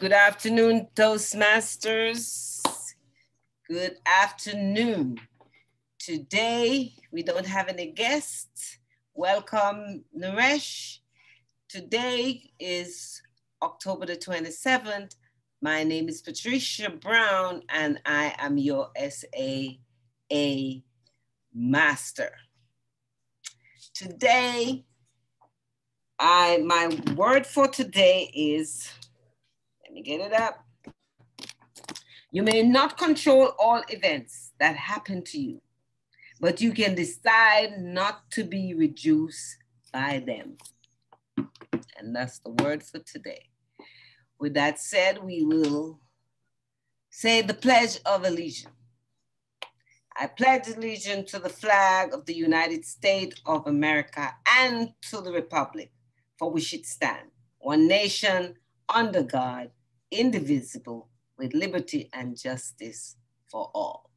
Good afternoon, Toastmasters. Good afternoon. Today, we don't have any guests. Welcome, Naresh. Today is October the 27th. My name is Patricia Brown, and I am your SAA Master. Today, my word for today is, let me get it up. You may not control all events that happen to you, but you can decide not to be reduced by them. And that's the word for today. With that said, we will say the Pledge of Allegiance. I pledge allegiance to the flag of the United States of America and to the republic for which it stands, one nation, under God, indivisible, with liberty and justice for all.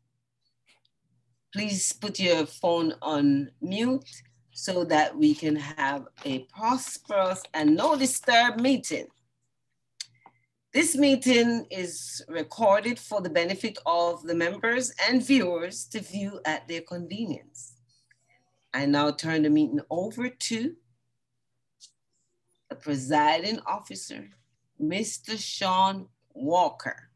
Please put your phone on mute so that we can have a prosperous and no disturb meeting. This meeting is recorded for the benefit of the members and viewers to view at their convenience. I now turn the meeting over to the presiding officer, Mr. Sean Walker.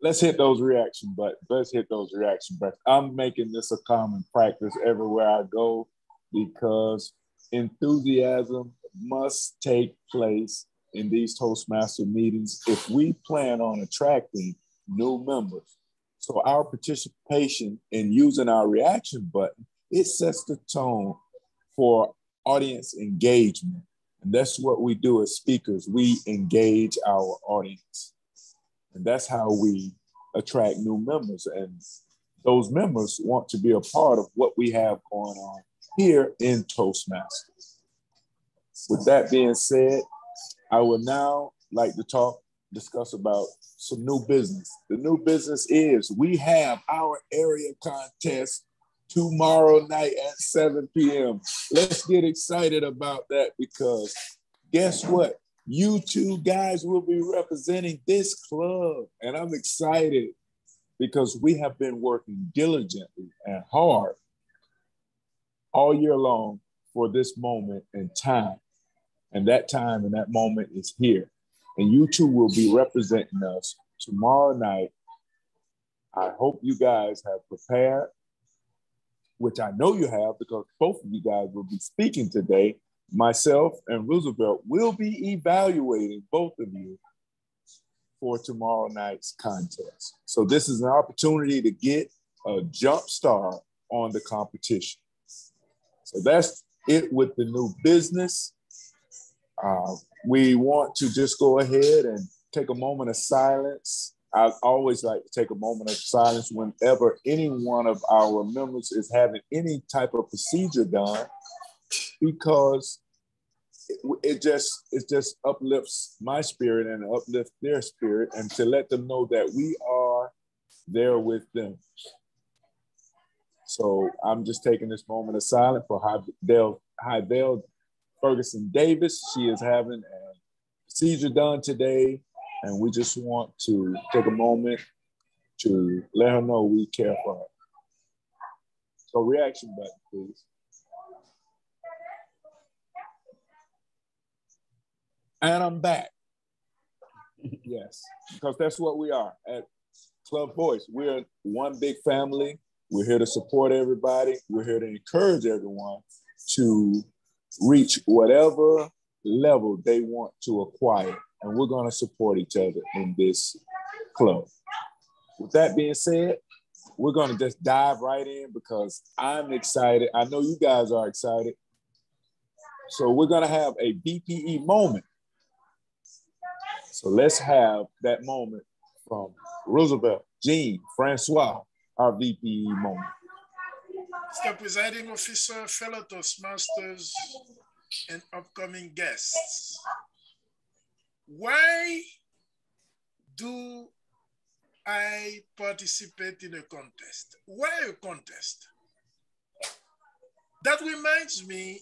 Let's hit those reaction buttons. I'm making this a common practice everywhere I go because enthusiasm must take place in these Toastmaster meetings if we plan on attracting new members. So our participation in using our reaction button, it sets the tone for audience engagement. And that's what we do as speakers. We engage our audience. And that's how we attract new members. And those members want to be a part of what we have going on here in Toastmasters. With that being said, I would now like to discuss about some new business. The new business is we have our area contest tomorrow night at 7 p.m. Let's get excited about that because guess what? You two guys will be representing this club. And I'm excited because we have been working diligently and hard all year long for this moment in time. And that time and that moment is here. And you two will be representing us tomorrow night. I hope you guys have prepared, which I know you have because both of you guys will be speaking today. Myself and Roosevelt will be evaluating both of you for tomorrow night's contest. So this is an opportunity to get a jump start on the competition. So that's it with the new business. We want to just go ahead and take a moment of silence. I always like to take a moment of silence whenever any one of our members is having any type of procedure done, because it just uplifts my spirit and uplifts their spirit, and to let them know that we are there with them. So I'm just taking this moment of silence for Hydell Ferguson Davis. She is having a procedure done today, and we just want to take a moment to let her know we care for her. So reaction button, please. And I'm back. Yes, because that's what we are at Club Voice. We're one big family. We're here to support everybody. We're here to encourage everyone to reach whatever level they want to acquire. And we're going to support each other in this club. With that being said, we're going to just dive right in because I'm excited. I know you guys are excited. So we're going to have a BPE moment. So let's have that moment from Roosevelt, JEAN-FRANCOIS, our BPE moment. Mr. Presiding Officer, fellow Toastmasters, and upcoming guests, why do I participate in a contest? Why a contest? That reminds me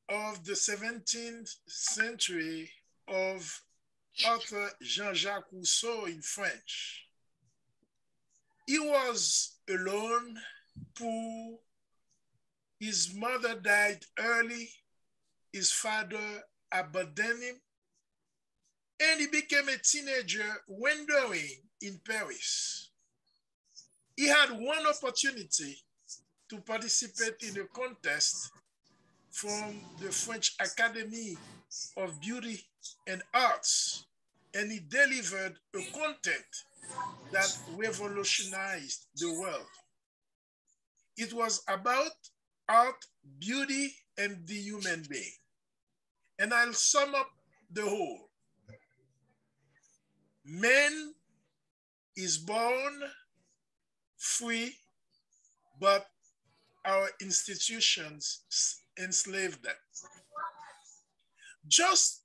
of the 17th century of author Jean-Jacques Rousseau in French. He was alone, poor. His mother died early. His father abandoned him. And he became a teenager wandering in Paris. He had one opportunity to participate in a contest from the French Academy of Beauty and Arts, and he delivered a content that revolutionized the world. It was about art, beauty, and the human being. And I'll sum up the whole. Man is born free, but our institutions enslave them. Just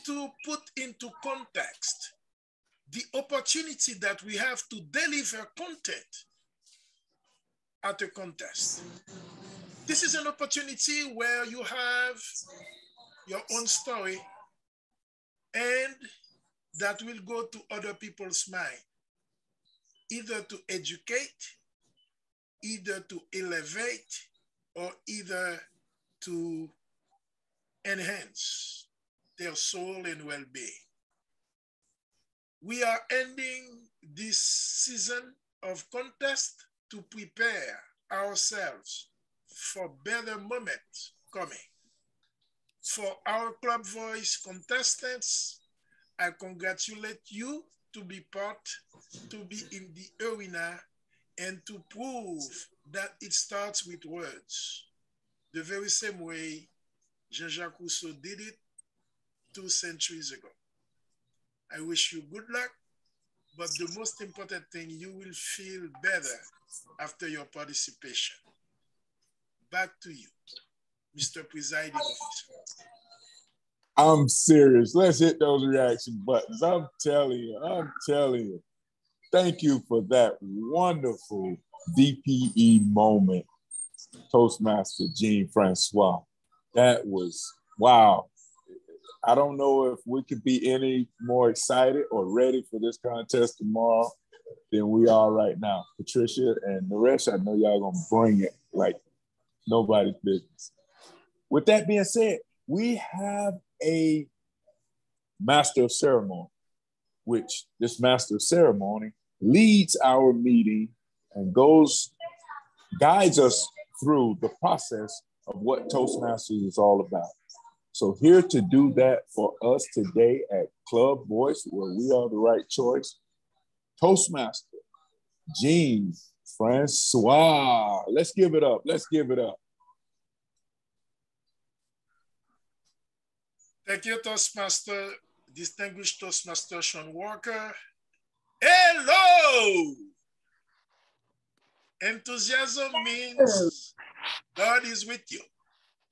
to put into context the opportunity that we have to deliver content at a contest. This is an opportunity where you have your own story and that will go to other people's mind, either to educate, either to elevate, or either to enhance their soul and well-being. We are ending this season of contest to prepare ourselves for better moments coming. For our Club Voice contestants, I congratulate you to be in the arena and to prove that it starts with words, the very same way Jean-Jacques Rousseau did it 2 centuries ago. I wish you good luck, but the most important thing, you will feel better after your participation. Back to you, Mr. Presiding Officer. I'm serious. Let's hit those reaction buttons. I'm telling you. Thank you for that wonderful DPE moment, Toastmaster JEAN-FRANCOIS. That was, wow. I don't know if we could be any more excited or ready for this contest tomorrow than we are right now. Patricia and the rest, I know y'all gonna bring it like nobody's business. With that being said, we have a master of ceremony, which this master of ceremony leads our meeting and guides us through the process of what Toastmasters is all about. So here to do that for us today at Club Voice, where we are the right choice, Toastmaster JEAN-FRANCOIS. Let's give it up. Thank you, Toastmaster, distinguished Toastmaster Sean Walker. Hello! Enthusiasm means God is with you.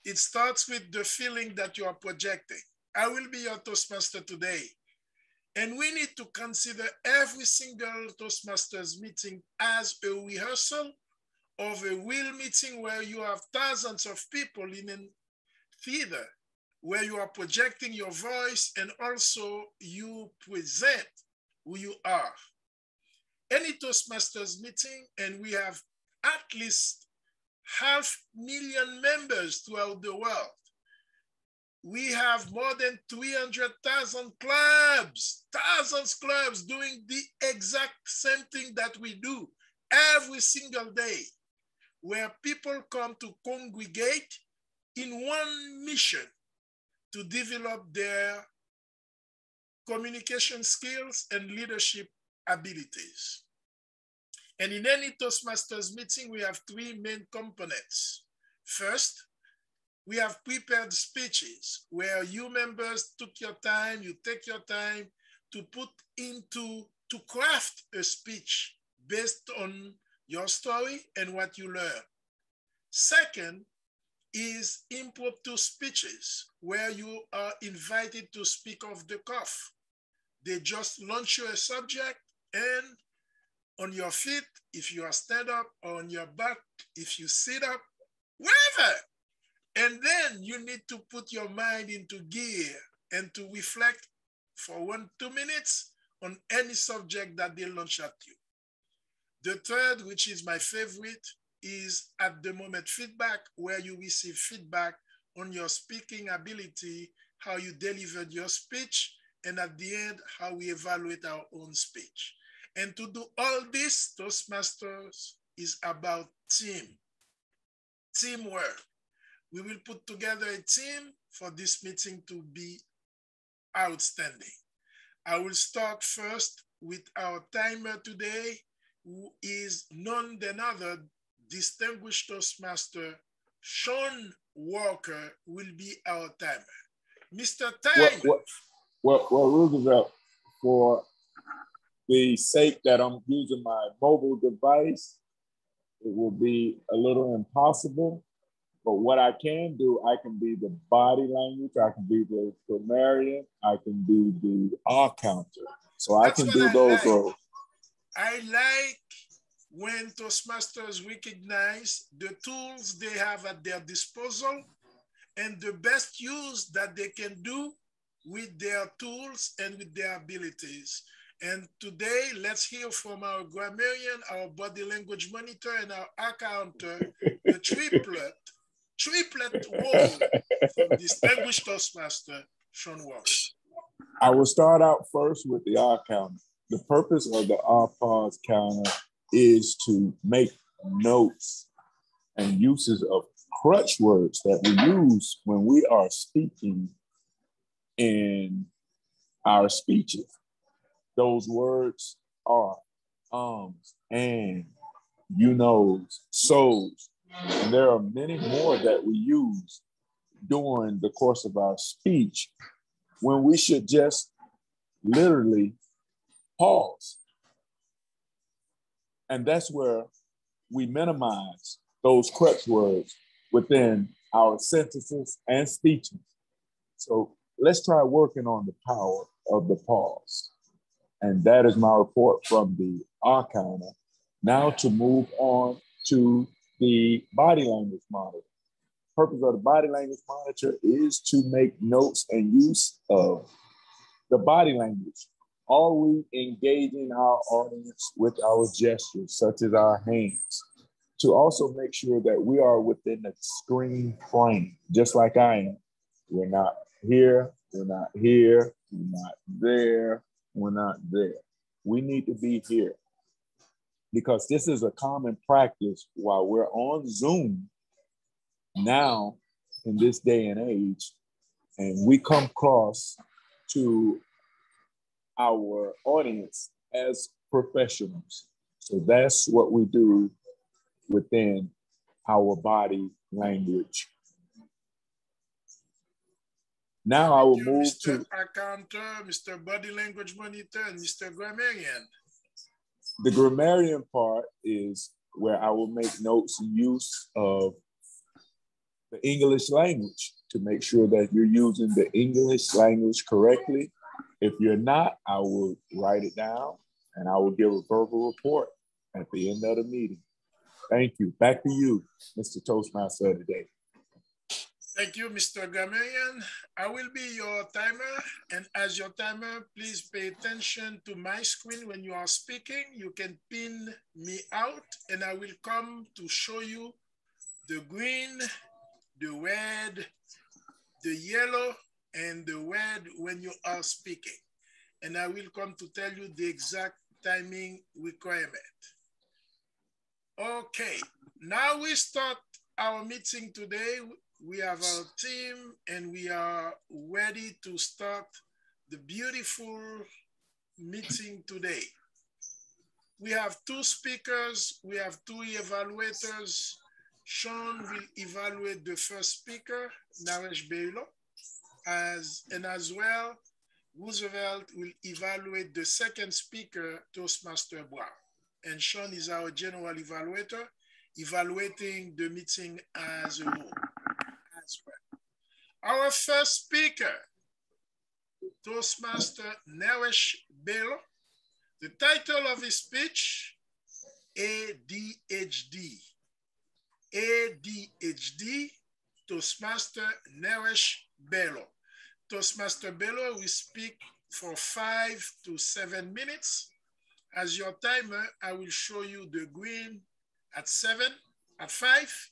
It starts with the feeling that you are projecting. I will be your Toastmaster today. And we need to consider every single Toastmasters meeting as a rehearsal of a real meeting where you have thousands of people in a theater, where you are projecting your voice and also you present who you are. Any Toastmasters meeting, and we have at least 500,000 members throughout the world. We have more than 300,000 clubs, thousands clubs doing the exact same thing that we do every single day, where people come to congregate in one mission to develop their communication skills and leadership abilities. And in any Toastmasters meeting, we have 3 main components. First, we have prepared speeches where you members take your time to to craft a speech based on your story and what you learn. Second is impromptu speeches where you are invited to speak off the cuff. They just launch you a subject, and on your feet, if you are stand up, or on your back, if you sit up, wherever. And then you need to put your mind into gear and to reflect for 1-2 minutes on any subject that they launch at you. The third, which is my favorite, is at the moment feedback, where you receive feedback on your speaking ability, how you delivered your speech, and at the end, how we evaluate our own speech. And to do all this, Toastmasters is about teamwork. We will put together a team for this meeting to be outstanding. I will start first with our timer today, who is none other distinguished Toastmaster Sean Walker will be our timer. Mr. Timer. Well, Roosevelt, for the sake that I'm using my mobile device, it will be a little impossible. But what I can do, I can be the body language, I can be the grammarian, I can do the R counter. So I can do those roles. I like when Toastmasters recognize the tools they have at their disposal and the best use that they can do with their tools and with their abilities. And today, let's hear from our grammarian, our body language monitor, and our accounter, the triplet role from distinguished Toastmaster Sean Walker. I will start out first with the R counter. The purpose of the R pause counter is to make notes and uses of crutch words that we use when we are speaking in our speeches. Those words are and, you knows, so's, and there are many more that we use during the course of our speech when we should just literally pause. And that's where we minimize those crutch words within our sentences and speeches. So let's try working on the power of the pause. And that is my report from the R counter. Now to move on to the body language monitor. The purpose of the body language monitor is to make notes and use of the body language. Are we engaging our audience with our gestures, such as our hands, to also make sure that we are within the screen frame, just like I am. We're not here, we're not here, we're not there, we're not there. We need to be here because this is a common practice while we're on Zoom now in this day and age, and we come across to our audience as professionals. So that's what we do within our body language. Now I will move Mr. to Accounter, Mr. Body Language Monitor, and Mr. Grammarian. The grammarian part is where I will make notes and use of the English language to make sure that you're using the English language correctly. If you're not, I will write it down and I will give a verbal report at the end of the meeting. Thank you. Back to you, Mr. Toastmaster of the day. Thank you, Mr. Grammarian. I will be your timer, and as your timer, please pay attention to my screen when you are speaking. You can pin me out, and I will come to show you the green, the red, the yellow, and the red when you are speaking. And I will come to tell you the exact timing requirement. Okay, now we start our meeting today. We have our team and we are ready to start the beautiful meeting today. We have two speakers, we have two evaluators. Sean will evaluate the first speaker, Naresh Beylo, and as well, Roosevelt will evaluate the second speaker, Toastmaster Brown. And Sean is our general evaluator, evaluating the meeting as a whole. Our first speaker, Toastmaster Naresh Beylo. The title of his speech, ADHD. ADHD, Toastmaster Naresh Beylo. Toastmaster Beylo will speak for 5 to 7 minutes. As your timer, I will show you the green at 7, at 5.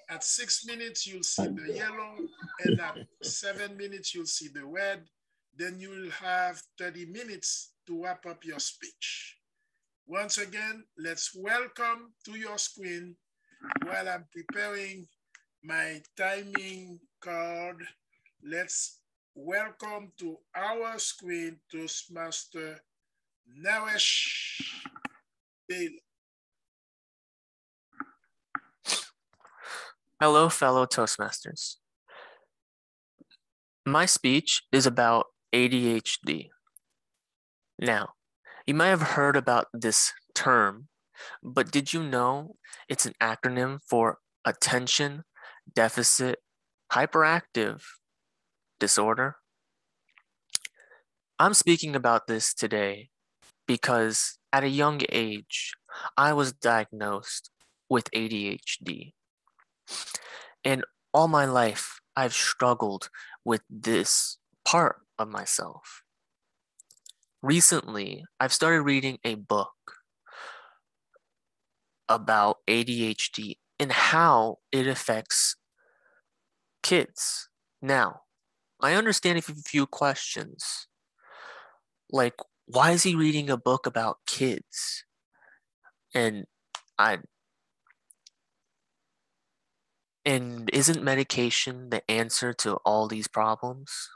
At 6 minutes, you'll see the yellow, and at 7 minutes, you'll see the red. Then you will have 30 minutes to wrap up your speech. Once again, let's welcome to your screen while I'm preparing my timing card. Let's welcome to our screen Toastmaster Naresh Bailey. Hello, fellow Toastmasters. My speech is about ADHD. Now, you might have heard about this term, but did you know it's an acronym for Attention Deficit Hyperactive Disorder? I'm speaking about this today because at a young age, I was diagnosed with ADHD. And all my life, I've struggled with this part of myself. Recently, I've started reading a book about ADHD and how it affects kids. Now, I understand a few questions, like, why is he reading a book about kids? And isn't medication the answer to all these problems?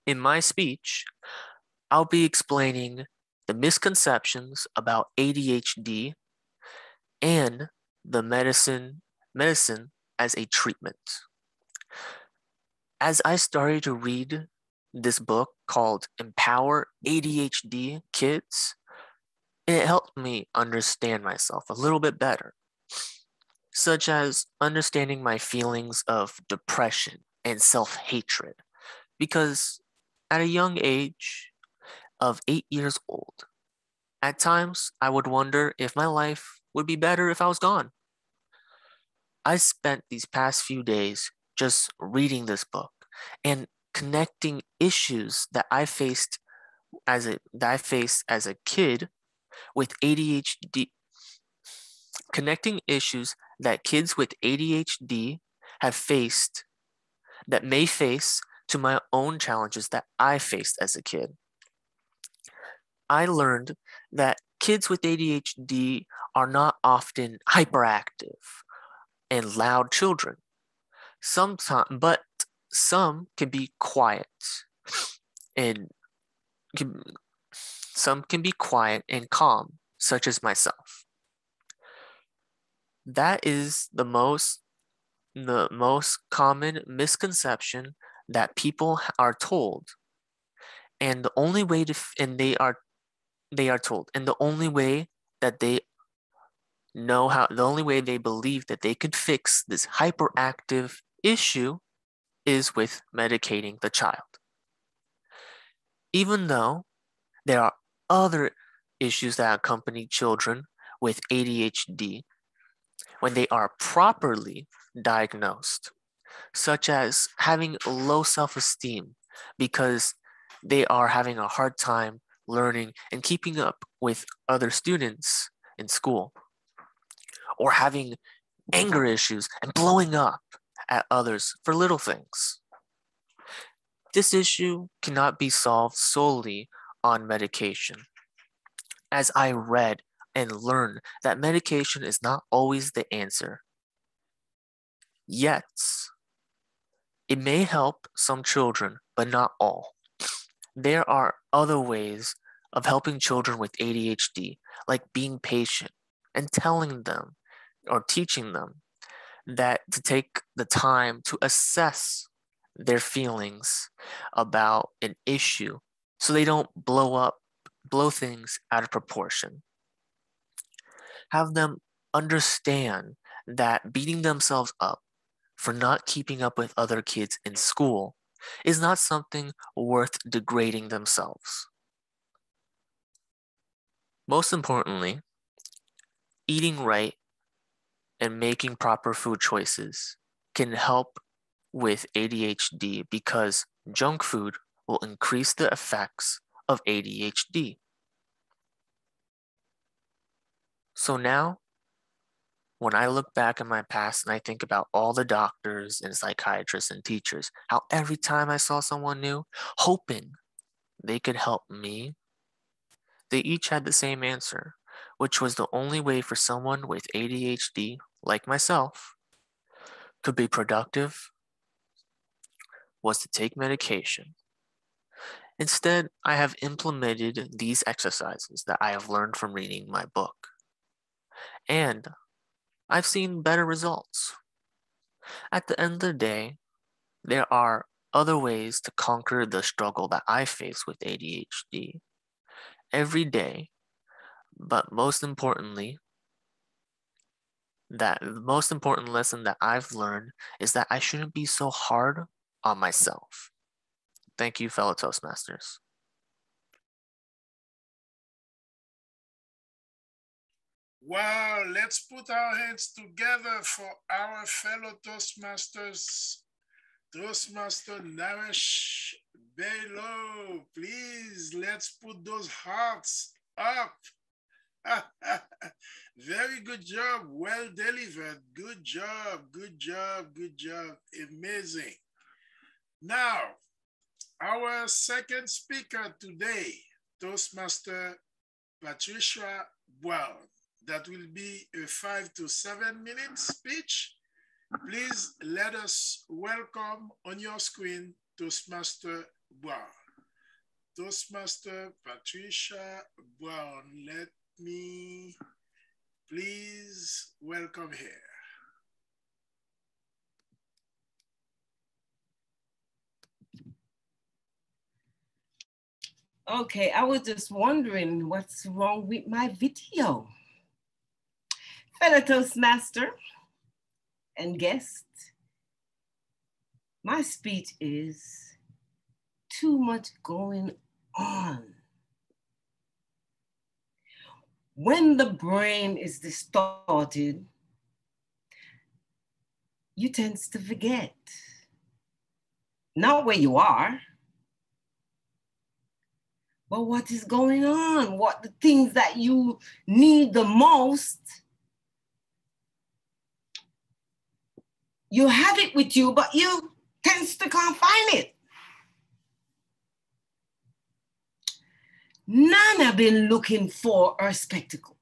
In my speech, I'll be explaining the misconceptions about ADHD and the medicine as a treatment. As I started to read this book called Empower ADHD Kids, it helped me understand myself a little bit better, such as understanding my feelings of depression and self-hatred, because at a young age of 8 years old, at times I would wonder if my life would be better if I was gone. I spent these past few days just reading this book and connecting issues that I faced as a kid with ADHD, connecting issues that kids with ADHD have faced, that may face, to my own challenges that I faced as a kid. I learned that kids with ADHD are not often hyperactive and loud children. But some can be quiet and some can be quiet and calm, such as myself. That is the most common misconception that people are told, and the only way they are told, and the only way that they the only way they believe that they could fix this hyperactive issue is with medicating the child. Even though there are other issues that accompany children with ADHD when they are properly diagnosed, such as having low self-esteem because they are having a hard time learning and keeping up with other students in school, or having anger issues and blowing up at others for little things. This issue cannot be solved solely on medication, as I read and learned that medication is not always the answer. Yet, it may help some children, but not all. There are other ways of helping children with ADHD, like being patient and telling them or teaching them that to take the time to assess their feelings about an issue so they don't blow things out of proportion. Have them understand that beating themselves up for not keeping up with other kids in school is not something worth degrading themselves. Most importantly, eating right and making proper food choices can help with ADHD, because junk food will increase the effects of ADHD. So now, when I look back in my past and I think about all the doctors and psychiatrists and teachers, how every time I saw someone new, hoping they could help me, they each had the same answer, which was the only way for someone with ADHD, like myself, could be productive was to take medication. Instead, I have implemented these exercises that I have learned from reading my book. And I've seen better results. At the end of the day, there are other ways to conquer the struggle that I face with ADHD every day, but most importantly, the most important lesson that I've learned is that I shouldn't be so hard on myself. Thank you, fellow Toastmasters. Wow, let's put our hands together for our fellow Toastmasters. Toastmaster Naresh Bello, please, let's put those hearts up. Very good job, well delivered. Good job, good job, good job. Amazing. Now, our second speaker today, Toastmaster Patricia Brown. That will be a 5 to 7 minute speech. Please let us welcome on your screen Toastmaster Brown. Toastmaster Patricia Brown, let me please welcome her. Okay, I was just wondering what's wrong with my video. Fellow Toastmaster and guest, my speech is too much going on. When the brain is distorted, you tend to forget. Not where you are, but what is going on, what the things that you need the most. You have it with you, but you tend to can't find it. Nana been looking for her spectacle.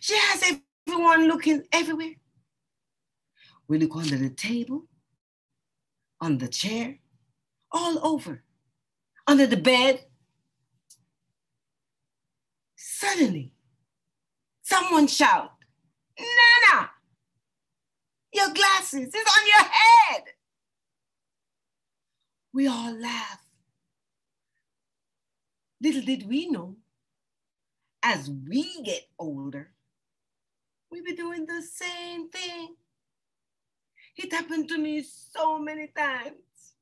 She has everyone looking everywhere. We look under the table, on the chair, all over, under the bed. Suddenly, someone shout, "Nana, your glasses is on your head." We all laugh. Little did we know, as we get older, we be doing the same thing. It happened to me so many times.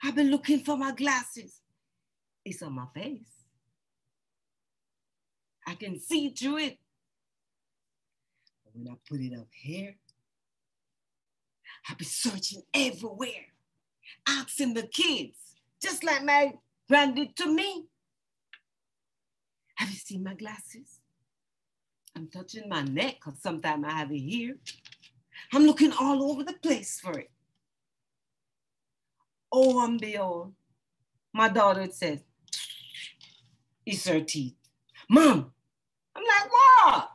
I've been looking for my glasses. It's on my face. I can see through it. But when I put it up here, I be searching everywhere, asking the kids, just like my grand did to me. Have you seen my glasses? I'm touching my neck because sometimes I have it here. I'm looking all over the place for it. Oh, and behold, my daughter says, "It's her teeth." "Mom," I'm like, "What?"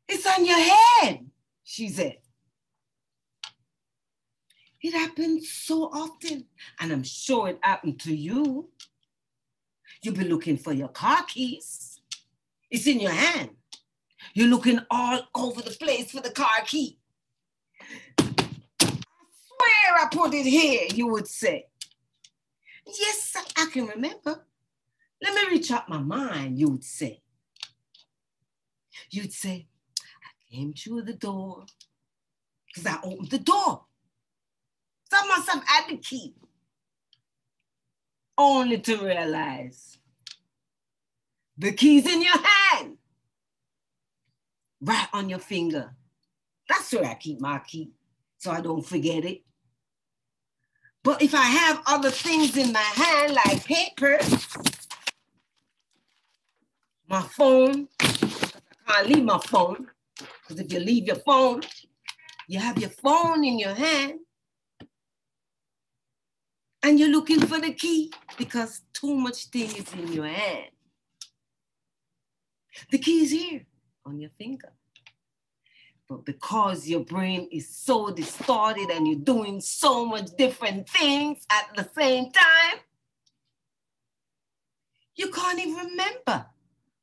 "It's on your head," she said. It happens so often, and I'm sure it happened to you. You've been looking for your car keys. It's in your hand. You're looking all over the place for the car key. "I swear I put it here," you would say. "Yes, I can remember. Let me reach out my mind," you would say. You'd say, "I came through the door because I opened the door. So I must have had the key." Only to realize the key's in your hand, right on your finger. That's where I keep my key, so I don't forget it. But if I have other things in my hand, like paper, my phone, I can't leave my phone, because if you leave your phone, you have your phone in your hand, and you're looking for the key because too much thing is in your hand. The key is here on your finger. But because your brain is so distorted and you're doing so much different things at the same time, you can't even remember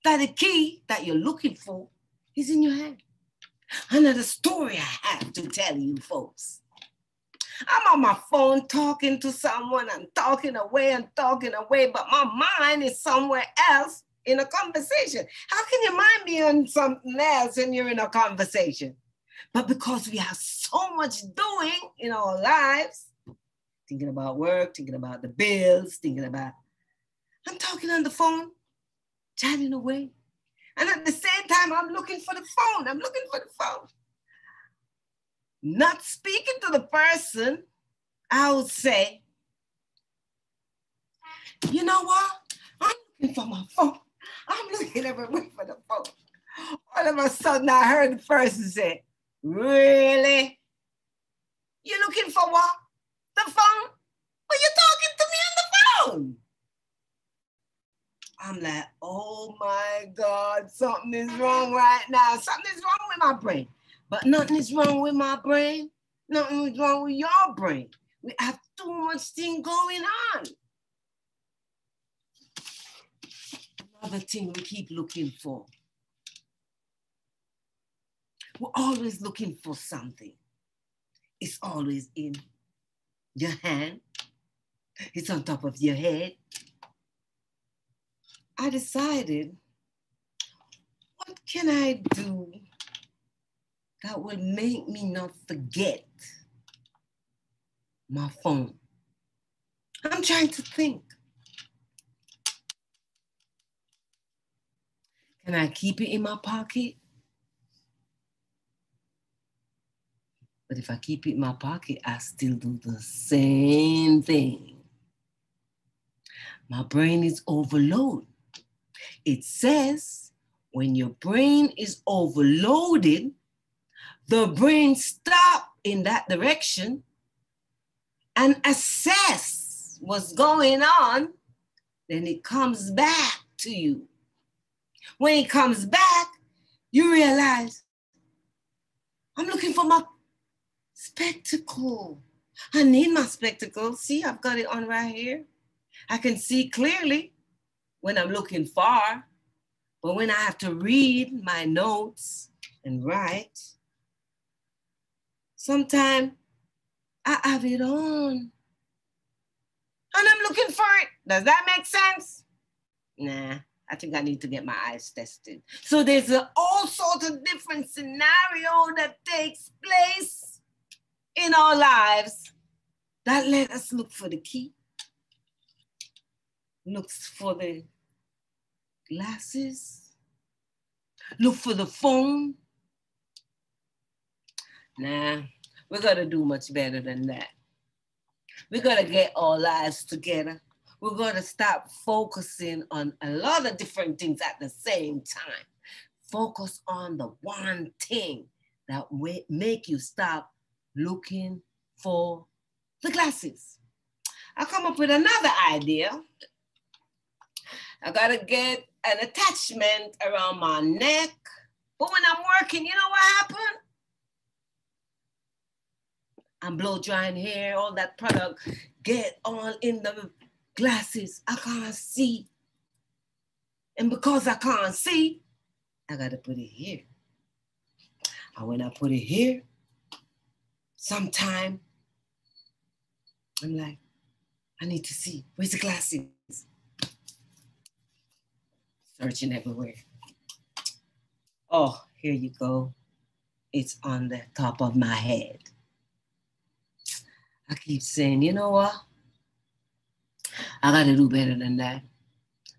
that the key that you're looking for is in your hand. Another story I have to tell you folks. I'm on my phone talking to someone, I'm talking away, but my mind is somewhere else in a conversation. How can your mind be on something else when you're in a conversation? But because we have so much doing in our lives, thinking about work, thinking about the bills, I'm talking on the phone, chatting away. And at the same time, I'm looking for the phone. Not speaking to the person, I would say, you know what? I'm looking for my phone. I'm looking everywhere for the phone. All of a sudden, I heard the person say, really? You looking for what? The phone? Well, you're talking to me on the phone. I'm like, oh my God, something is wrong right now. Something is wrong with my brain. But nothing is wrong with my brain. Nothing is wrong with your brain. We have too much thing going on. Another thing we keep looking for. We're always looking for something. It's always in your hand. It's on top of your head. I decided, what can I do that will make me not forget my phone? I'm trying to think. Can I keep it in my pocket? But if I keep it in my pocket, I still do the same thing. My brain is overloaded. It says when your brain is overloaded, the brain stops in that direction and assess what's going on, then it comes back to you. When it comes back, you realize, I'm looking for my spectacle. I need my spectacle. See, I've got it on right here. I can see clearly when I'm looking far, but when I have to read my notes and write, sometimes I have it on and I'm looking for it. Does that make sense? Nah, I think I need to get my eyes tested. So there's all sorts of different scenarios that takes place in our lives that let us look for the key, looks for the glasses, look for the phone. Nah, we gotta do much better than that. We gotta get our lives together. We're gonna stop focusing on a lot of different things at the same time. Focus on the one thing that will make you stop looking for the glasses. I come up with another idea. I gotta get an attachment around my neck. But when I'm working, you know what happened? I'm blow drying hair, all that product get all in the glasses. I can't see. And because I can't see, I gotta put it here. And when I put it here, sometime I'm like, I need to see. Where's the glasses? Searching everywhere. Oh, here you go. It's on the top of my head. I keep saying, you know what? I gotta do better than that.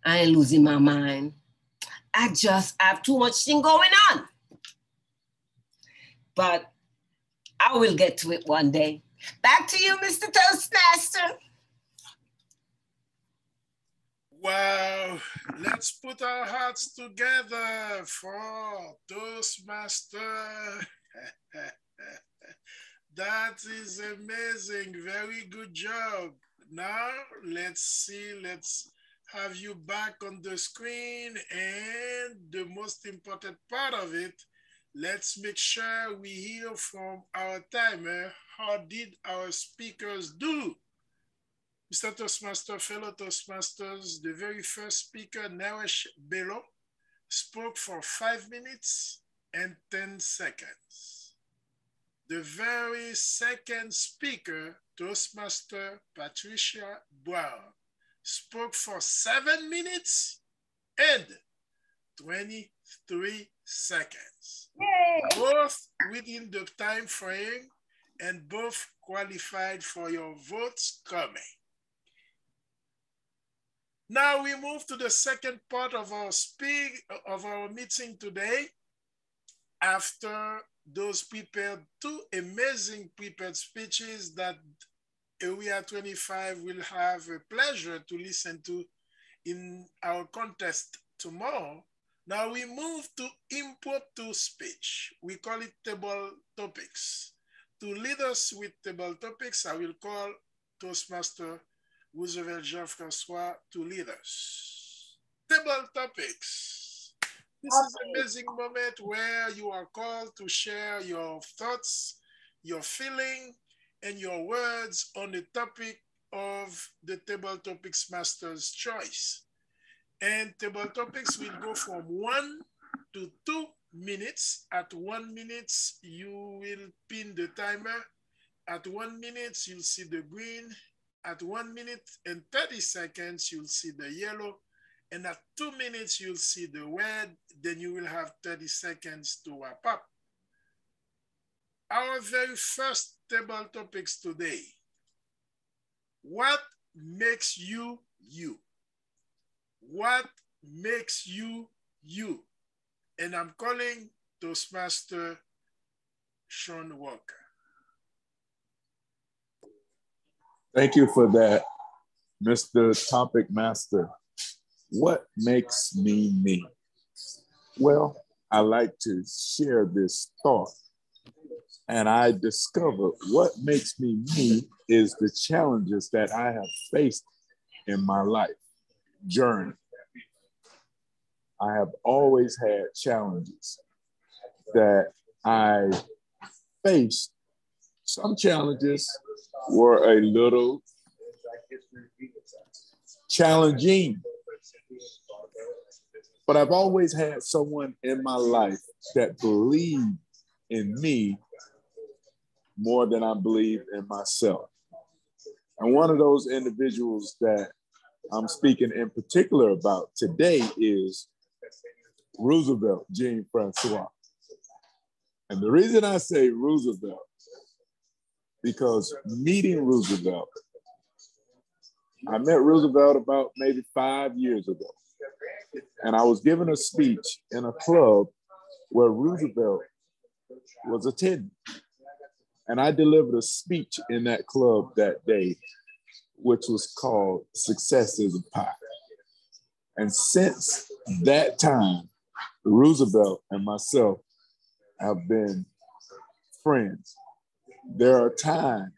I ain't losing my mind. I just have too much thing going on. But I will get to it one day. Back to you, Mr. Toastmaster. Wow, let's put our hearts together for Toastmaster. That is amazing. Very good job. Now, let's have you back on the screen. And the most important part of it, let's make sure we hear from our timer. How did our speakers do? Mr. Toastmaster, fellow Toastmasters, the very first speaker, Naresh Bello, spoke for 5 minutes and 10 seconds. The very second speaker, Toastmaster Patricia Brown, spoke for 7 minutes and 23 seconds. Yay. Both within the time frame and both qualified for your votes coming. Now we move to the second part of our meeting today. After those two amazing prepared speeches that Area 25 will have a pleasure to listen to in our contest tomorrow. Now we move to impromptu speech. We call it table topics. To lead us with table topics, I will call Toastmaster Roosevelt JEAN-FRANCOIS to lead us. Table topics. This is an amazing moment where you are called to share your thoughts, your feeling, and your words on the topic of the table topics master's choice. And table topics will go from 1 to 2 minutes. At 1 minute, you will pin the timer. At 1 minute, you'll see the green. At 1 minute and 30 seconds, you'll see the yellow. And at 2 minutes, you'll see the red. Then you will have 30 seconds to wrap up. Our very first table topics today. What makes you you? What makes you you? And I'm calling Toastmaster Sean Walker. Thank you for that, Mr. Topic Master. What makes me me? Well, I like to share this thought. And I discovered what makes me me is the challenges that I have faced in my life journey. I have always had challenges that I faced. Some challenges were a little challenging, but I've always had someone in my life that believed in me more than I believe in myself. And one of those individuals that I'm speaking in particular about today is Roosevelt JEAN-FRANCOIS. And the reason I say Roosevelt, because meeting Roosevelt, I met Roosevelt about maybe 5 years ago. And I was giving a speech in a club where Roosevelt was attending. And I delivered a speech in that club that day, which was called Success is a Pie. And since that time, Roosevelt and myself have been friends. There are times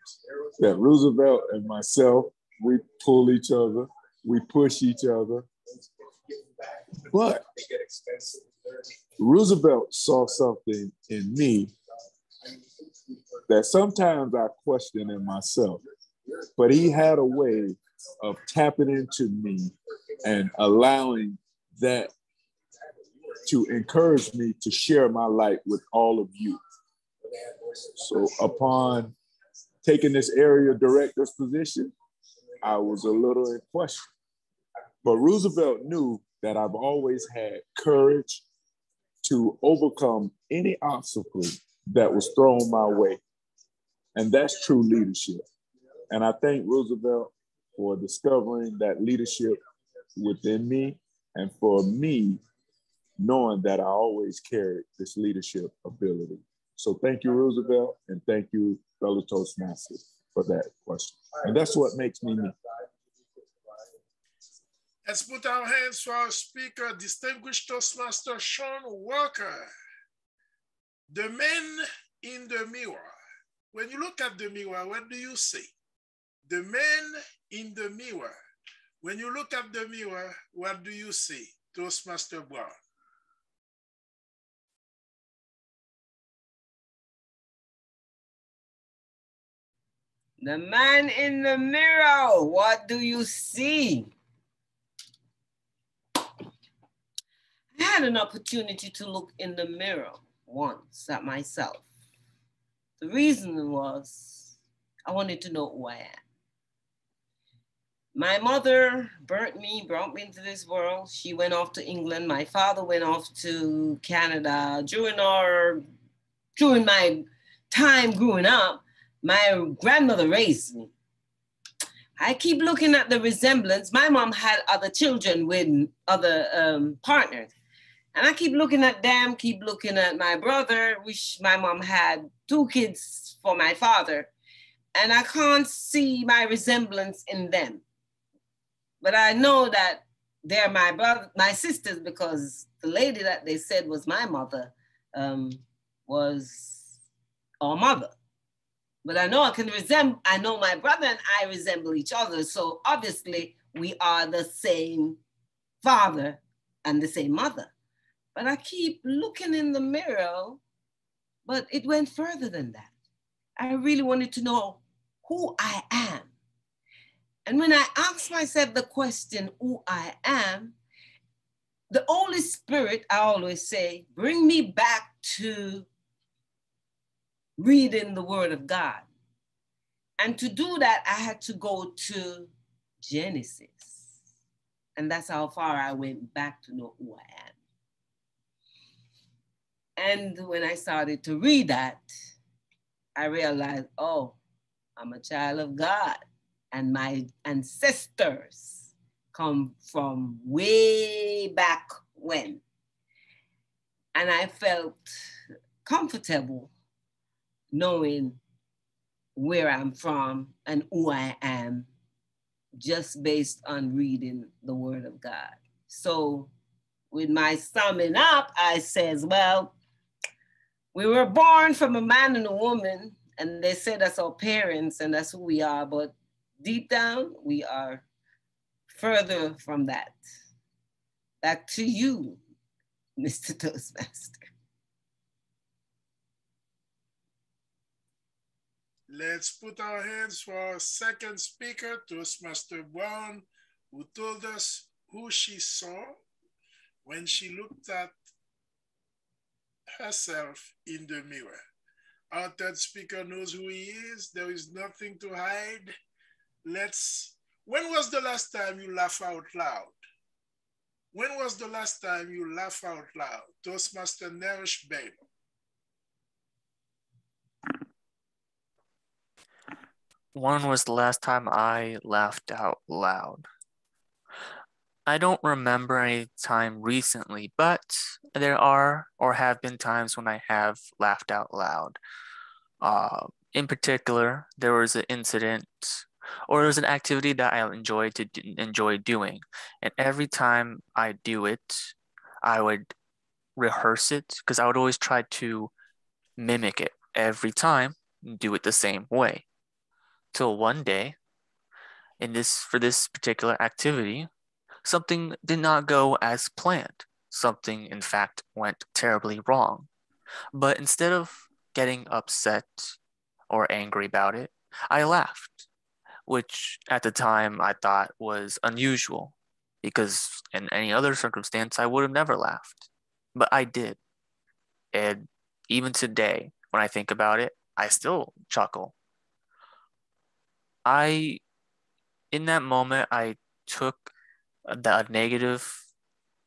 that Roosevelt and myself, we pull each other, we push each other. But Roosevelt saw something in me that sometimes I question in myself, but he had a way of tapping into me and allowing that to encourage me to share my light with all of you. So upon taking this area director's position, I was a little in question. But Roosevelt knew that I've always had courage to overcome any obstacle that was thrown my way. And that's true leadership. And I thank Roosevelt for discovering that leadership within me and for me knowing that I always carried this leadership ability. So thank you, Roosevelt, and thank you, fellow Toastmasters for that question. And that's what makes me me. Let's put our hands for our speaker, distinguished Toastmaster Sean Walker. The man in the mirror. When you look at the mirror, what do you see? The man in the mirror. When you look at the mirror, what do you see? Toastmaster Brown. The man in the mirror, what do you see? I had an opportunity to look in the mirror once at myself. The reason was I wanted to know who I am. My mother brought me into this world. She went off to England. My father went off to Canada. During my time growing up, my grandmother raised me. I keep looking at the resemblance. My mom had other children with other partners. And I keep looking at them, keep looking at my brother, which my mom had 2 kids for my father. And I can't see my resemblance in them. But I know that they're my sisters, because the lady that they said was my mother was our mother. But I know I know my brother and I resemble each other. So obviously we are the same father and the same mother. But I keep looking in the mirror, but it went further than that. I really wanted to know who I am. And when I asked myself the question, who I am, the Holy Spirit, I always say, bring me back to reading the Word of God. And to do that, I had to go to Genesis. And that's how far I went back to know who I am. And when I started to read that, I realized, oh, I'm a child of God. And my ancestors come from way back when. And I felt comfortable knowing where I'm from and who I am, just based on reading the Word of God. So with my summing up, I says, well, we were born from a man and a woman, and they say that's our parents and that's who we are, but deep down, we are further from that. Back to you, Mr. Toastmaster. Let's put our hands for our second speaker, Toastmaster Brown, who told us who she saw when she looked at herself in the mirror. Our third speaker knows who he is. There is nothing to hide. When was the last time you laughed out loud? When was the last time you laughed out loud? Toastmaster Nerish Babe. When was the last time I laughed out loud? I don't remember any time recently, but there are or have been times when I have laughed out loud. In particular, there was an incident or there was an activity that I enjoy doing. And every time I do it, I would rehearse it because I would always try to mimic it every time and do it the same way. Till one day, for this particular activity, something did not go as planned. Something, in fact, went terribly wrong. But instead of getting upset or angry about it, I laughed, which at the time I thought was unusual because in any other circumstance, I would have never laughed. But I did. And even today, when I think about it, I still chuckle. In that moment, I took the negative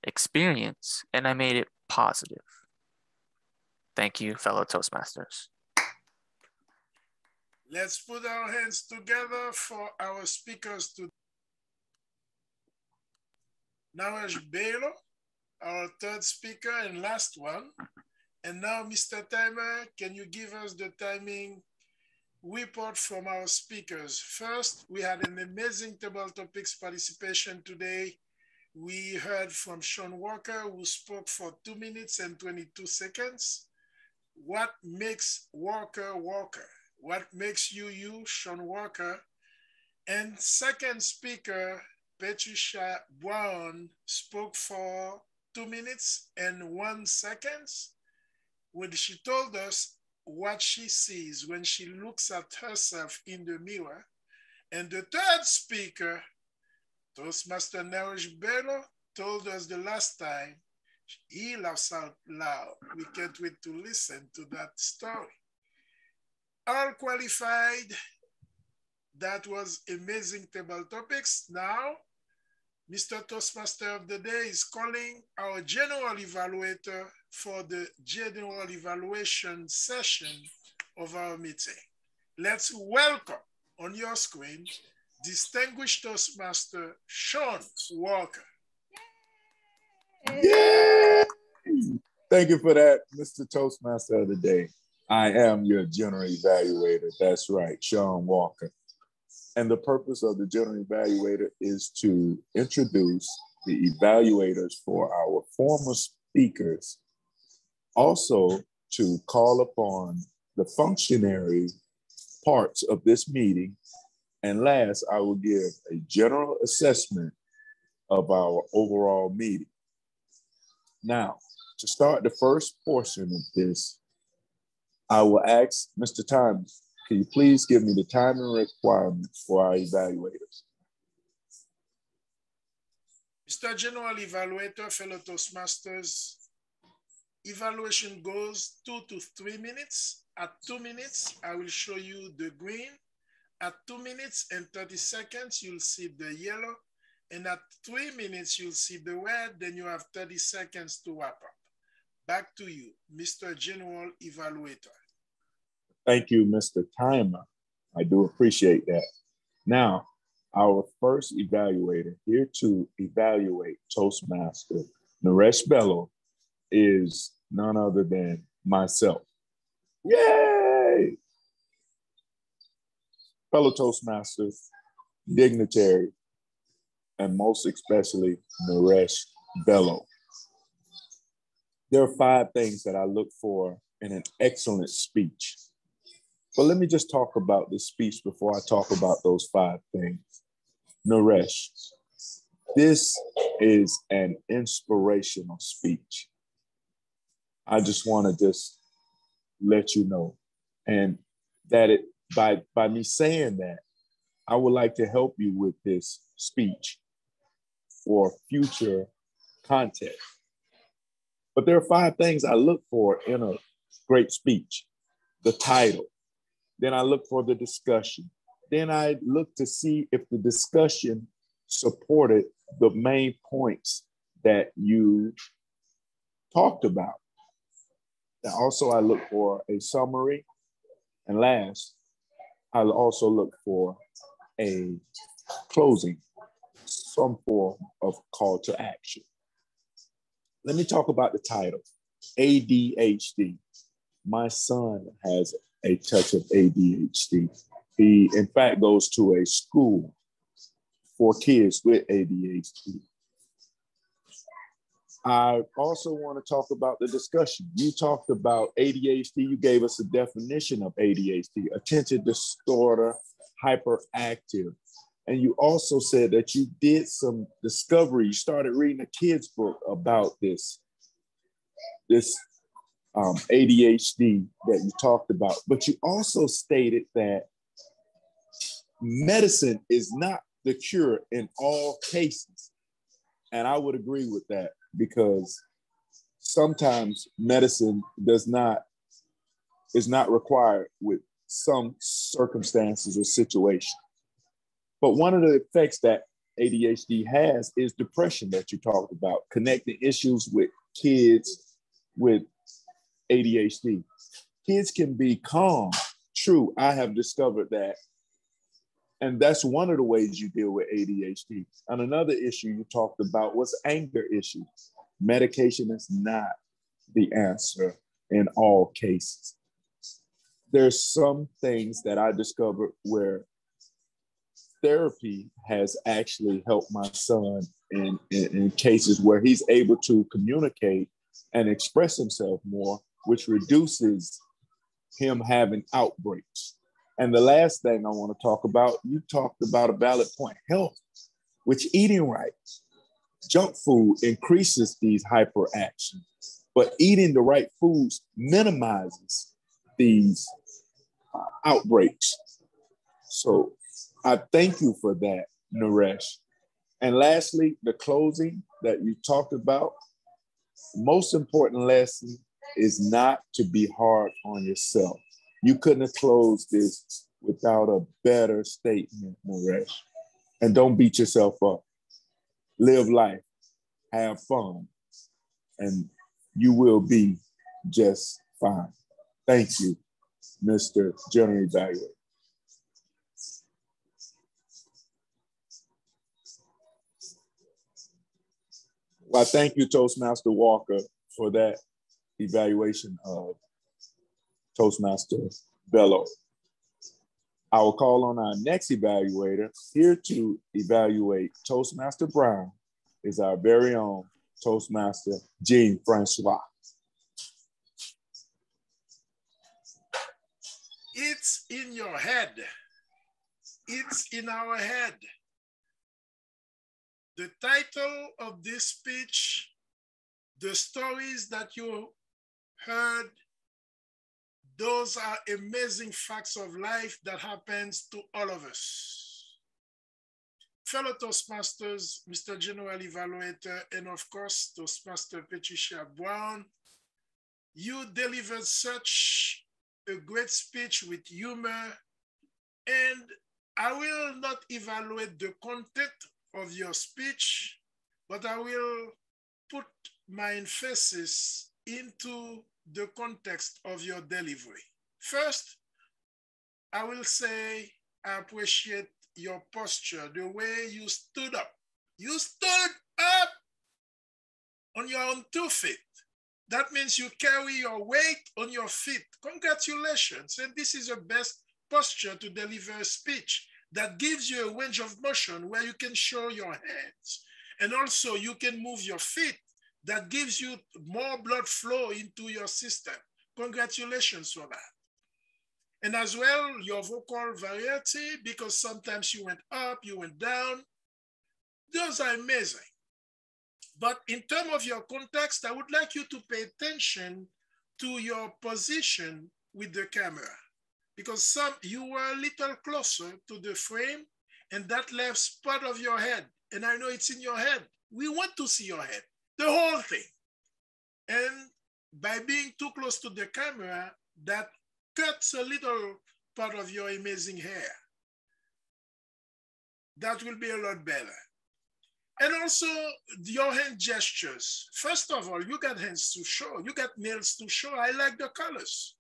experience and I made it positive. Thank you, fellow Toastmasters. Let's put our hands together for our speakers today. Naresh Bailo, our third speaker and last one. And now, Mr. Timer, can you give us the timing report from our speakers. First, we had an amazing table topics participation today. We heard from Sean Walker, who spoke for 2 minutes and 22 seconds. What makes Walker Walker? What makes you you, Sean Walker? And second speaker, Patricia Brown, spoke for 2 minutes and 1 second, when she told us what she sees when she looks at herself in the mirror. And the third speaker, Toastmaster Naresh Bello, told us the last time he laughs out loud. We can't wait to listen to that story. All qualified. That was amazing table topics. Now, Mr. Toastmaster of the day is calling our general evaluator for the general evaluation session of our meeting. Let's welcome on your screen distinguished Toastmaster Sean Walker. Yay! Thank you for that, Mr. Toastmaster of the day. I am your general evaluator. That's right, Sean Walker. And the purpose of the general evaluator is to introduce the evaluators for our former speakers, also to call upon the functionary parts of this meeting. And last, I will give a general assessment of our overall meeting. Now, to start the first portion of this, I will ask Mr. Times, can you please give me the timing requirements for our evaluators? Mr. General Evaluator, fellow Toastmasters, evaluation goes 2 to 3 minutes. At 2 minutes, I will show you the green. At 2 minutes and 30 seconds, you'll see the yellow. And at 3 minutes, you'll see the red. Then you have 30 seconds to wrap up. Back to you, Mr. General Evaluator. Thank you, Mr. Timer. I do appreciate that. Now, our first evaluator here to evaluate Toastmaster Naresh Bello is none other than myself. Yay! Fellow Toastmasters, dignitary, and most especially Naresh Bello. There are 5 things that I look for in an excellent speech. But let me just talk about this speech before I talk about those 5 things. Naresh, this is an inspirational speech. I just want to just let you know. And that it by me saying that, I would like to help you with this speech for future content. But there are 5 things I look for in a great speech. The title. Then I look for the discussion. Then I look to see if the discussion supported the main points that you talked about. And also I look for a summary. And last, I'll also look for a closing, some form of call to action. Let me talk about the title, ADHD. My son has a touch of ADHD. He, in fact, goes to a school for kids with ADHD. I also want to talk about the discussion. You talked about ADHD. You gave us a definition of ADHD, attention disorder, hyperactive. And you also said that you did some discovery. You started reading a kid's book about this ADHD that you talked about. But you also stated that medicine is not the cure in all cases. And I would agree with that, because sometimes medicine is not required with some circumstances or situations. But one of the effects that ADHD has is depression that you talked about, connecting issues with kids with ADHD. Kids can be calm. True, I have discovered that. And that's one of the ways you deal with ADHD. And another issue you talked about was anger issues. Medication is not the answer in all cases. there's some things that I discovered where therapy has actually helped my son in cases where he's able to communicate and express himself more, which reduces him having outbreaks. And the last thing I want to talk about, you talked about a valid point, health, which eating right. Junk food increases these hyperactions, but eating the right foods minimizes these outbreaks. So I thank you for that, Naresh. And lastly, the closing that you talked about, most important lesson is not to be hard on yourself. You couldn't have closed this without a better statement, Naresh. And don't beat yourself up. Live life, have fun, and you will be just fine. Thank you, Mr. General Evaluator. Well, thank you, Toastmaster Walker, for that evaluation of Toastmaster Bello. I will call on our next evaluator. Here to evaluate Toastmaster Brown is our very own Toastmaster JEAN-FRANCOIS. It's in your head. It's in our head. The title of this speech, the stories that you heard, those are amazing facts of life that happens to all of us. Fellow Toastmasters, Mr. General Evaluator, and of course, Toastmaster Patricia Brown, you delivered such a great speech with humor, and I will not evaluate the content of your speech, but I will put my emphasis into the context of your delivery. First, I will say I appreciate your posture, the way you stood up. You stood up on your own 2 feet. That means you carry your weight on your feet. Congratulations. And this is the best posture to deliver a speech that gives you a range of motion where you can show your hands. And also you can move your feet. That gives you more blood flow into your system. Congratulations for that. And as well, your vocal variety, because sometimes you went up, you went down. Those are amazing. But in terms of your context, I would like you to pay attention to your position with the camera, because you were a little closer to the frame, and that left part of your head. And I know it's in your head. We want to see your head, the whole thing. And by being too close to the camera, that cuts a little part of your amazing hair. That will be a lot better. And also your hand gestures. First of all, you got hands to show, you got nails to show. I like the colors.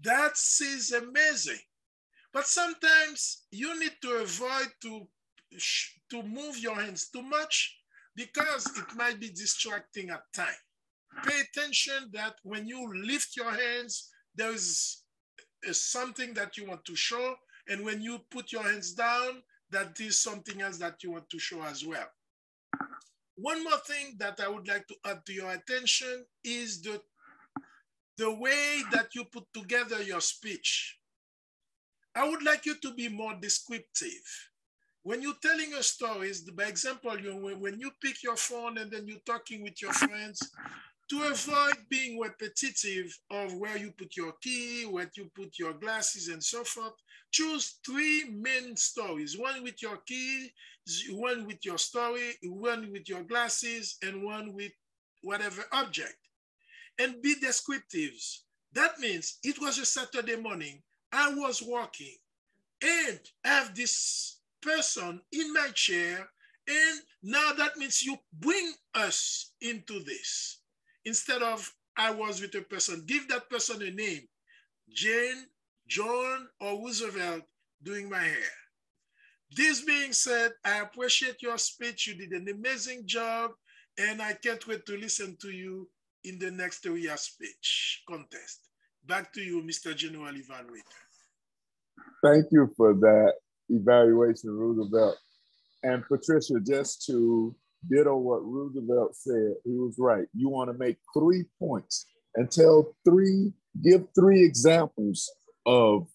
That is amazing. But sometimes you need to avoid to move your hands too much, because it might be distracting at times. Pay attention that when you lift your hands, there is something that you want to show. And when you put your hands down, that is something else that you want to show as well. One more thing that I would like to add to your attention is the way that you put together your speech. I would like you to be more descriptive. When you're telling your stories, by example, when you pick your phone and then you're talking with your friends, to avoid being repetitive of where you put your key, where you put your glasses and so forth, choose 3 main stories, one with your key, one with your story, one with your glasses, and one with whatever object. And be descriptive. That means it was a Saturday morning, I was walking, and I have this person in my chair, and now that means you bring us into this. Instead of I was with a person, give that person a name, Jane, John, or Roosevelt doing my hair. This being said, I appreciate your speech. You did an amazing job, and I can't wait to listen to you in the next area speech contest. Back to you, Mr. General Evaluator. Thank you for that evaluation, Roosevelt. And Patricia, just to ditto what Roosevelt said, he was right. You want to make 3 points and give three examples of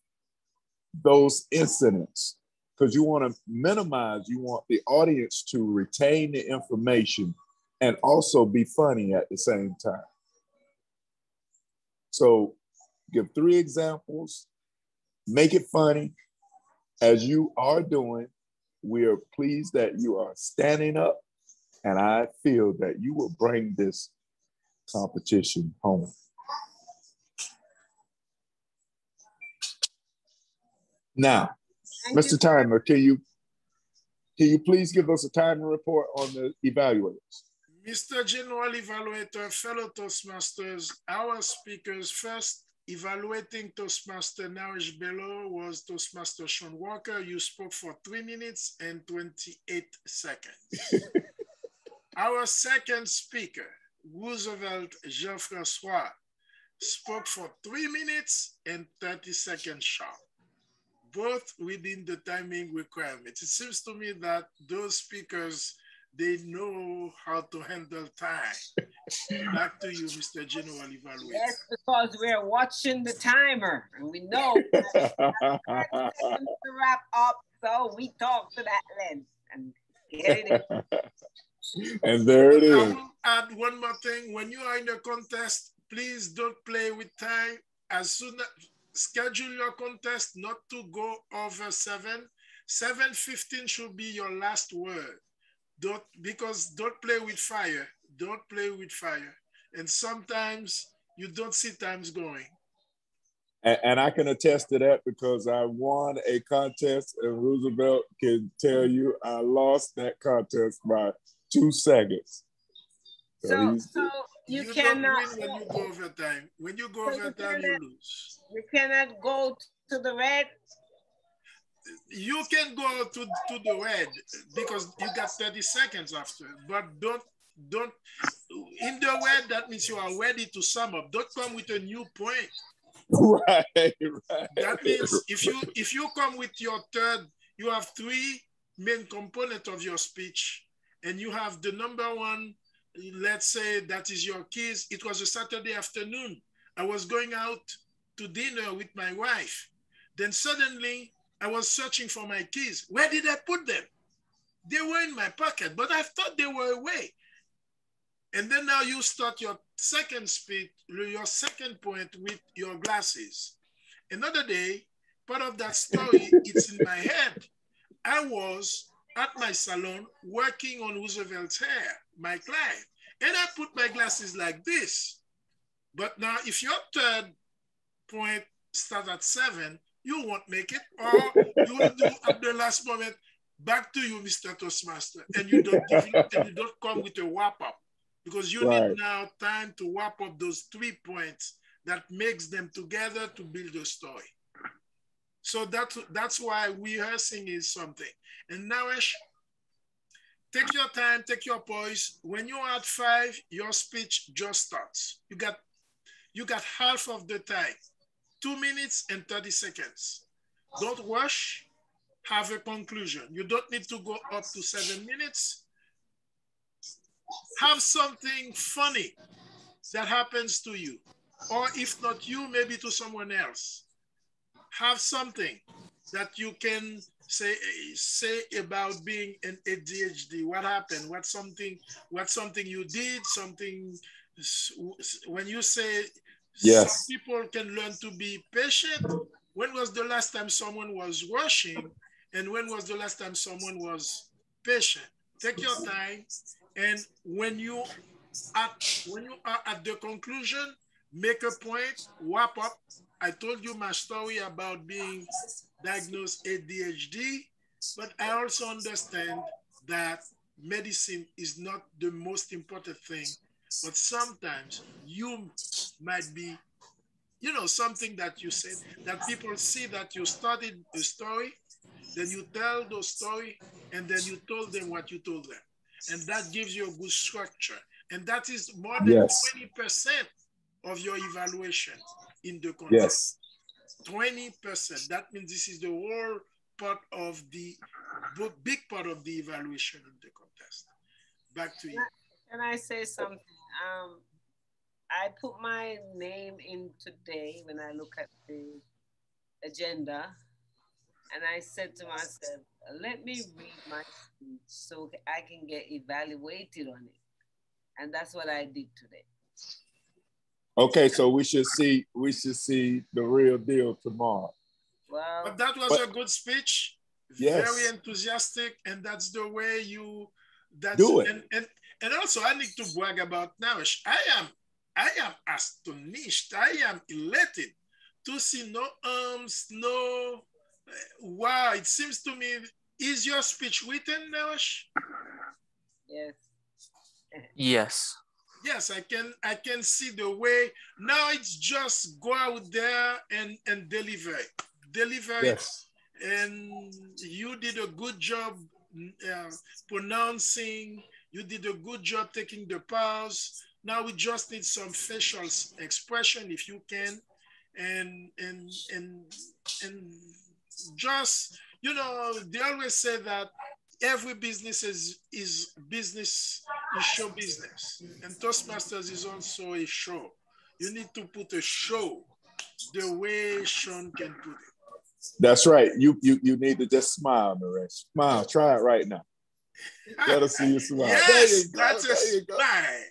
those incidents, because you want to minimize, you want the audience to retain the information and also be funny at the same time. So give 3 examples, make it funny. As you are doing, we are pleased that you are standing up, and I feel that you will bring this competition home. Now, Mr. Timer, can you please give us a timer report on the evaluators? Mr. General Evaluator, fellow Toastmasters, our speakers first evaluating Toastmaster Naresh Bello was Toastmaster Sean Walker. You spoke for 3 minutes and 28 seconds. Our second speaker, Roosevelt Jean-Francois, spoke for 3 minutes and 30 seconds sharp, both within the timing requirements. It seems to me that those speakers, they know how to handle time. Back to you, Mr. General Evaluator. Yes, because we're watching the timer and we know that to wrap up, so we talk to that length and get it in. And there it is. I will add one more thing. When you are in a contest, please don't play with time. As soon as schedule your contest not to go over 7. 7:15 should be your last word. Don't play with fire. Don't play with fire. And sometimes you don't see times going. And I can attest to that because I won a contest, and Roosevelt can tell you I lost that contest by 2 seconds. So you cannot don't win when you go over time. When you go over time, you lose. You cannot go to the red. You can go to the red because you got 30 seconds after, but don't in the red, that means you are ready to sum up. Don't come with a new point. Right. That means if you come with your third, you have 3 main components of your speech, and you have the number 1, let's say that is your keys. It was a Saturday afternoon. I was going out to dinner with my wife. Then suddenly I was searching for my keys. Where did I put them? They were in my pocket, but I thought they were away. And then now you start your second speech, your second point with your glasses. Another day, part of that story, it's in my head. I was at my salon working on Roosevelt's hair, my client, and I put my glasses like this. But now if your third point starts at 7, you won't make it, or you will do at the last moment. Back to you, Mr. Toastmaster, and you don't come with a wrap up, because you need now time to wrap up those 3 points that makes them together to build a story. So that's why rehearsing is something. And Naresh, take your time, take your poise. When you're at 5, your speech just starts. You got half of the time, 2 minutes and 30 seconds. Don't rush, have a conclusion. You don't need to go up to 7 minutes. Have something funny that happens to you, or if not you, maybe to someone else. Have something that you can say about being an ADHD. What happened? What's something you did? Something when you say some people can learn to be patient. When was the last time someone was rushing, and when was the last time someone was patient? Take your time, and when you are at the conclusion, make a point, wrap up. I told you my story about being diagnosed ADHD, but I also understand that medicine is not the most important thing, but sometimes you might be, something that you said, that people see that you started a story, then you tell those story, and then you told them what you told them. And that gives you a good structure. And that is more than 20% of your evaluation in the contest. Yes. 20%. That means this is the whole part of the big part of the evaluation in the contest. Back to you. Can I say something? I put my name in today when I look at the agenda, and I said to myself, let me read my speech so I can get evaluated on it. And that's what I did today. Okay, so we should see the real deal tomorrow. Well, but that was a good speech. Yes. Very enthusiastic, and that's the way you do it. And also I need to brag about Naresh. I am astonished. I am elated to see no arms, no wow. It seems to me, is your speech written, Naresh? Yes. Yes. Yes, I can see the way. Now it's just go out there and deliver it. Deliver yes. it. And you did a good job pronouncing. You did a good job taking the pause. Now we just need some facial expression if you can. And just, you know, they always say that every business is show business, and Toastmasters is also a show. You need to put a show the way Sean can put it. That's right. You need to just smile, Naresh. Smile. Try it right now. Let us see you smile. Yes, that's a smile.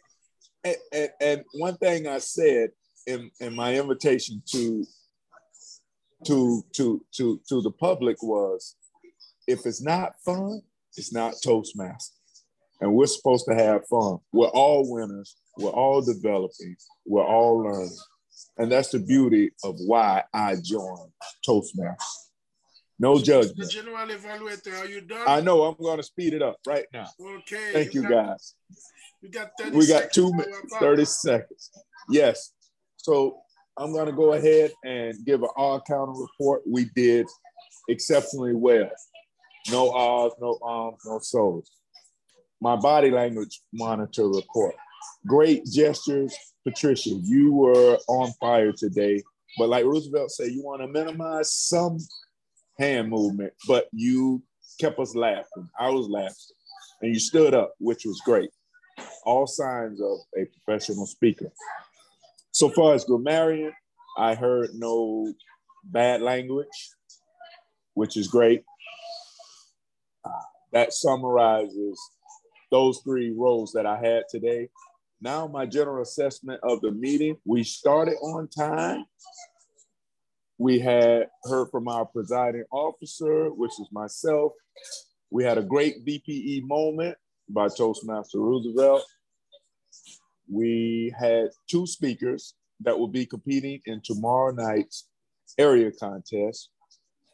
And one thing I said in my invitation to the public was, if it's not fun, it's not Toastmasters. And we're supposed to have fun. We're all winners. We're all developing. We're all learning. And that's the beauty of why I joined Toastmasters. No judgment. The general evaluator, are you done? I know. I'm going to speed it up right now. Okay. Thank you, guys. You got 30 we seconds. Got 2 minutes, 30 seconds. Yes. So I'm going to go ahead and give an all-counter report. We did exceptionally well. No ahs, no arms, no souls. My body language monitor report. Great gestures. Patricia, you were on fire today. But like Roosevelt said, you want to minimize some hand movement, but you kept us laughing. I was laughing. And you stood up, which was great. All signs of a professional speaker. So far as grammarian, I heard no bad language, which is great. That summarizes those 3 roles that I had today. Now my general assessment of the meeting, we started on time. We had heard from our presiding officer, which is myself. We had a great BPE moment by Toastmaster Roosevelt. We had 2 speakers that will be competing in tomorrow night's area contest.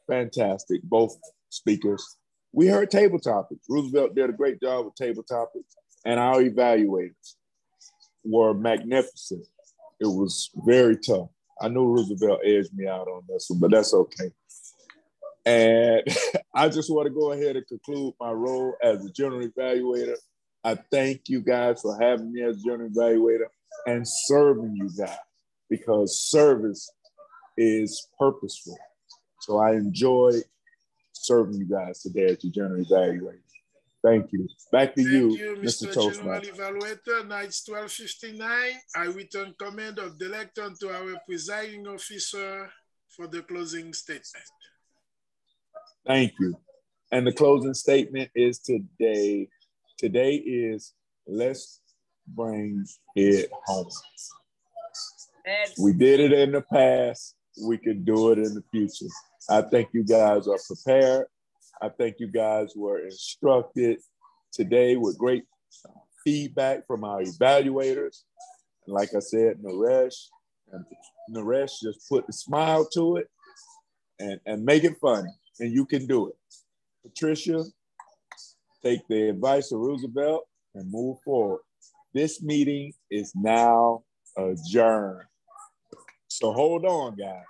Fantastic, both speakers. We heard table topics. Roosevelt did a great job with table topics, and our evaluators were magnificent. It was very tough. I know Roosevelt edged me out on this one, but that's okay. And I just want to go ahead and conclude my role as a general evaluator. I thank you guys for having me as a general evaluator and serving you guys, because service is purposeful. So I enjoy serving you guys today as your general evaluator. Thank you. Back to you, Mr. Toastmaster. General Evaluator. Now it's 12:59. I return command of the lectern to our presiding officer for the closing statement. Thank you. And the closing statement is today. Today is let's bring it home. We did it in the past. We can do it in the future. I think you guys are prepared. I think you guys were instructed today with great feedback from our evaluators. And like I said, Naresh just put the smile to it and make it funny, and you can do it. Patricia, take the advice of Roosevelt and move forward. This meeting is now adjourned. So hold on, guys.